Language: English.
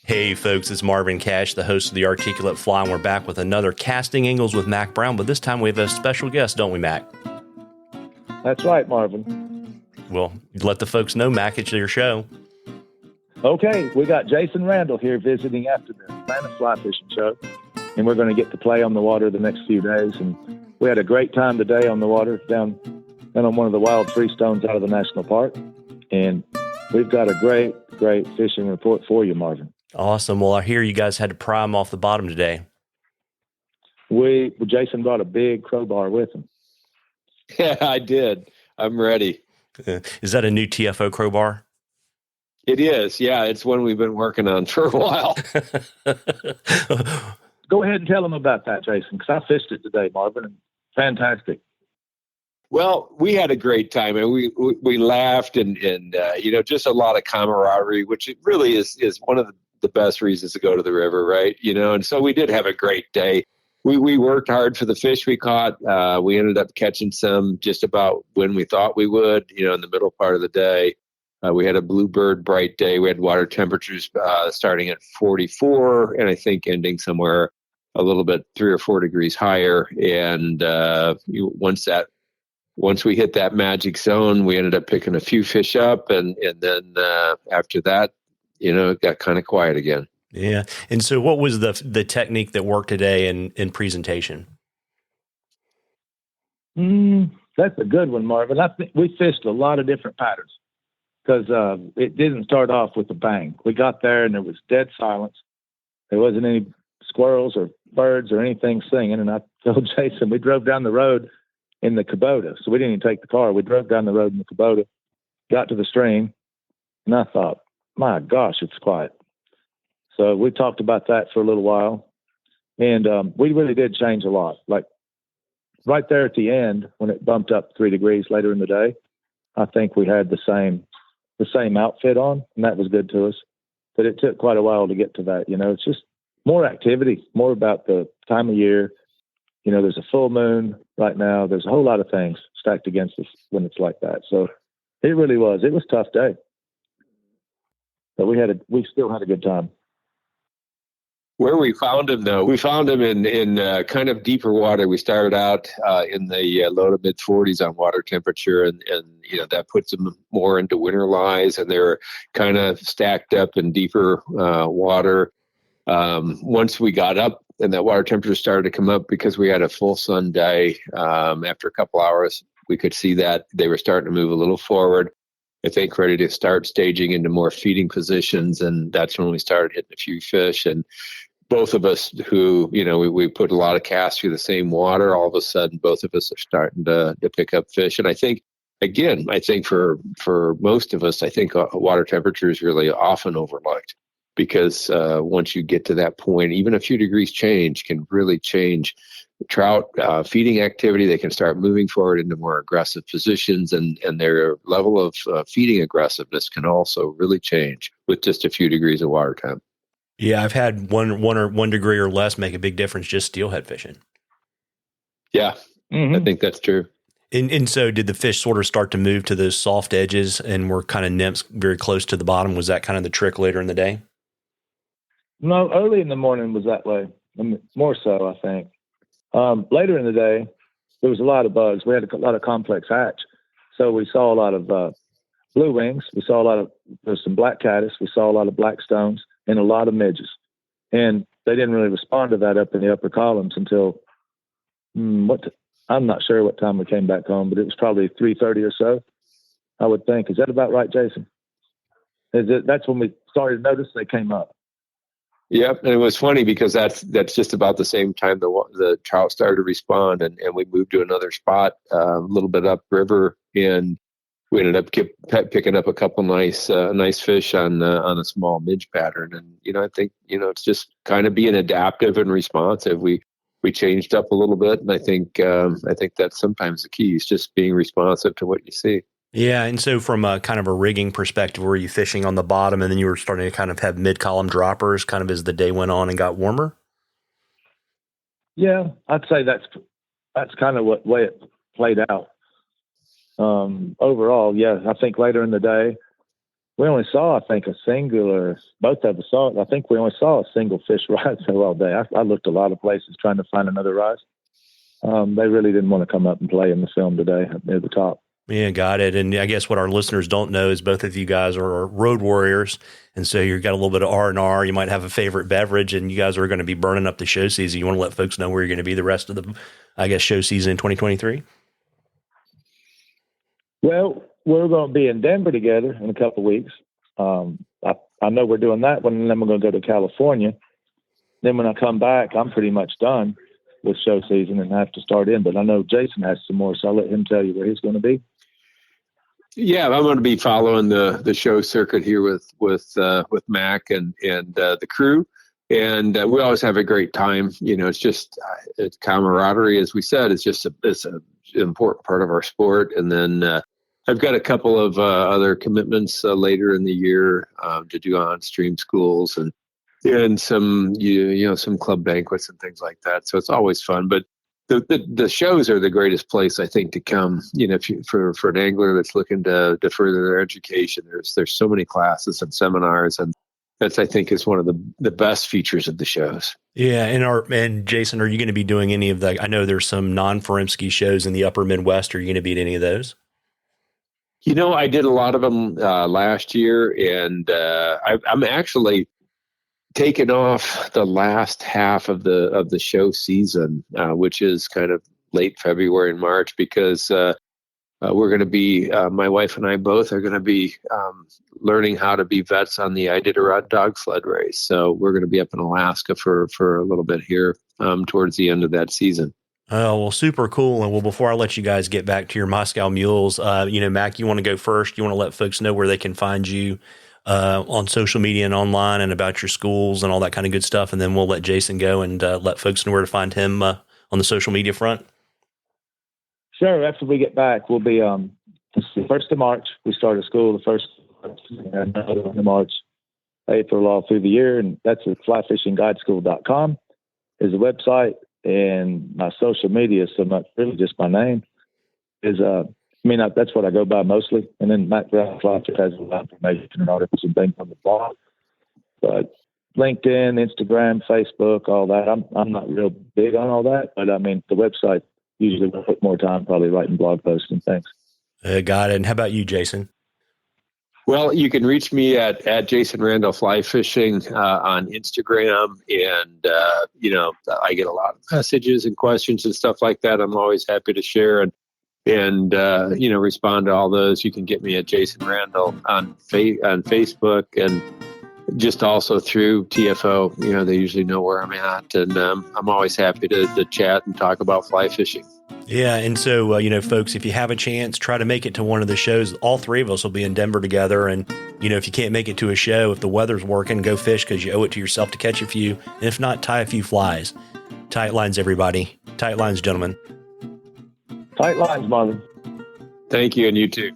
Hey folks, it's Marvin Cash, the host of The Articulate Fly, and we're back with another Casting Angles with Mac Brown, but this time we have a special guest, don't we, Mac? That's right, Marvin. Well, let the folks know, Mac, it's your show. Okay, we got Jason Randall here visiting after the Atlanta Fly Fishing Show, and we're going to get to play on the water the next few days. And we had a great time today on the water down on one of the wild freestones out of the national park, and we've got a great fishing report for you, Marvin. Awesome. Well, I hear you guys had to pry them off the bottom today. Jason brought a big crowbar with him. Yeah, I did. I'm ready. Is that a new TFO crowbar? It is. Yeah, it's one we've been working on for a while. Go ahead and tell them about that, Jason, because I fished it today, Marvin. Fantastic. Well, we had a great time, and we laughed and just a lot of camaraderie, which it really is one of the best reasons to go to the river, right? And so we did have a great day. We worked hard for the fish we caught. We ended up catching some just about when we thought we would, in the middle part of the day. We had a bluebird bright day. We had water temperatures starting at 44 and I think ending somewhere a little bit 3 or 4 degrees higher. And once we hit that magic zone, we ended up picking a few fish up. And then after that, it got kind of quiet again. Yeah. And so what was the technique that worked today in presentation? That's a good one, Marvin. I think we fished a lot of different patterns because it didn't start off with a bang. We got there and there was dead silence. There wasn't any squirrels or birds or anything singing. And I told Jason, we drove down the road in the Kubota. So we didn't even take the car. We drove down the road in the Kubota, got to the stream, and I thought, my gosh, it's quiet. So we talked about that for a little while, and we really did change a lot. Like right there at the end, when it bumped up 3 degrees later in the day, I think we had the same outfit on, and that was good to us. But it took quite a while to get to that. It's just more activity, more about the time of year. There's a full moon right now. There's a whole lot of things stacked against us when it's like that. So it really was. It was a tough day. But we still had a good time. Where we found him, though, we found him in kind of deeper water. We started out in the low to mid 40s on water temperature, and that puts them more into winter lies, and they're kind of stacked up in deeper water. Once we got up and that water temperature started to come up because we had a full sun day, after a couple hours, we could see that they were starting to move a little forward. I think ready to start staging into more feeding positions, and that's when we started hitting a few fish. And both of us who, we put a lot of casts through the same water, all of a sudden, both of us are starting to pick up fish. And I think for most of us, I think water temperature is really often overlooked because once you get to that point, even a few degrees change can really change trout feeding activity. They can start moving forward into more aggressive positions, and their level of feeding aggressiveness can also really change with just a few degrees of water temp. Yeah, I've had 1 degree or less make a big difference just steelhead fishing. Yeah, I think that's true. And so did the fish sort of start to move to those soft edges and were kind of nymphs very close to the bottom? Was that kind of the trick later in the day? No, early in the morning was that way. More so, I think. Later in the day, there was a lot of bugs. We had a lot of complex hatch. So we saw a lot of blue wings. There's some black caddis. We saw a lot of black stones and a lot of midges. And they didn't really respond to that up in the upper columns until, I'm not sure what time we came back home, but it was probably 3:30 or so, I would think. Is that about right, Jason? That's when we started to notice they came up. Yep, and it was funny because that's just about the same time the trout started to respond, and we moved to another spot a little bit upriver, and we ended up picking up a couple nice fish on a small midge pattern. And I think it's just kind of being adaptive and responsive. We changed up a little bit, and I think that's sometimes the key is just being responsive to what you see. Yeah, and so from a kind of a rigging perspective, were you fishing on the bottom and then you were starting to kind of have mid-column droppers kind of as the day went on and got warmer? Yeah, I'd say that's kind of what way it played out. Overall, yeah, I think later in the day, we only saw, I think, a singular, both of us saw it. I think we only saw a single fish rise there all day. I looked a lot of places trying to find another rise. They really didn't want to come up and play in the film today near the top. Yeah, got it. And I guess what our listeners don't know is both of you guys are road warriors. And so you've got a little bit of R&R. You might have a favorite beverage, and you guys are going to be burning up the show season. You want to let folks know where you're going to be the rest of the, I guess, show season in 2023? Well, we're going to be in Denver together in a couple of weeks. I know we're doing that one, and then we're going to go to California. Then when I come back, I'm pretty much done with show season and have to start in. But I know Jason has some more, so I'll let him tell you where he's going to be. Yeah, I'm going to be following the show circuit here with Mac and the crew, and we always have a great time. You know, it's just it's camaraderie, as we said. It's an important part of our sport. And then I've got a couple of other commitments later in the year to do on stream schools and some some club banquets and things like that. So it's always fun, but. The shows are the greatest place, I think, to come. You know, for an angler that's looking to further their education, there's so many classes and seminars, and that's, I think, is one of the best features of the shows. Yeah, and Jason, are you going to be doing any of the? I know there's some non-Furimsky shows in the Upper Midwest. Are you going to be at any of those? You know, I did a lot of them last year, and I'm actually taken off the last half of the show season, which is kind of late February and March, because we're going to be, my wife and I both are going to be learning how to be vets on the Iditarod dog sled race. So we're going to be up in Alaska for a little bit here towards the end of that season. Oh, well, super cool. And well, before I let you guys get back to your Moscow Mules, Mac, you want to go first? You want to let folks know where they can find you on social media and online, and about your schools and all that kind of good stuff. And then we'll let Jason go and let folks know where to find him on the social media front. Sure. After we get back, we'll be the 1st of March. We start school the 1st of March, April, all through the year. And that's at flyfishingguideschool.com is the website. And my social media is so much really just my name is, that's what I go by mostly. And then Mac Brown Fly Fish has a lot of information and articles and things on the blog. But LinkedIn, Instagram, Facebook, all that. I'm not real big on all that. But I mean, the website usually will put more time probably writing blog posts and things. Got it. And how about you, Jason? Well, you can reach me at Jason Randall Fly Fishing on Instagram. And, I get a lot of messages and questions and stuff like that. I'm always happy to share and respond to all those. You can get me at Jason Randall on Facebook, and just also through TFO. You know, they usually know where I'm at, and I'm always happy to chat and talk about fly fishing. Yeah, and so, folks, if you have a chance, try to make it to one of the shows. All three of us will be in Denver together, and, if you can't make it to a show, if the weather's working, go fish because you owe it to yourself to catch a few, and if not, tie a few flies. Tight lines, everybody. Tight lines, gentlemen. Tight lines, Marvin. Thank you, and you too.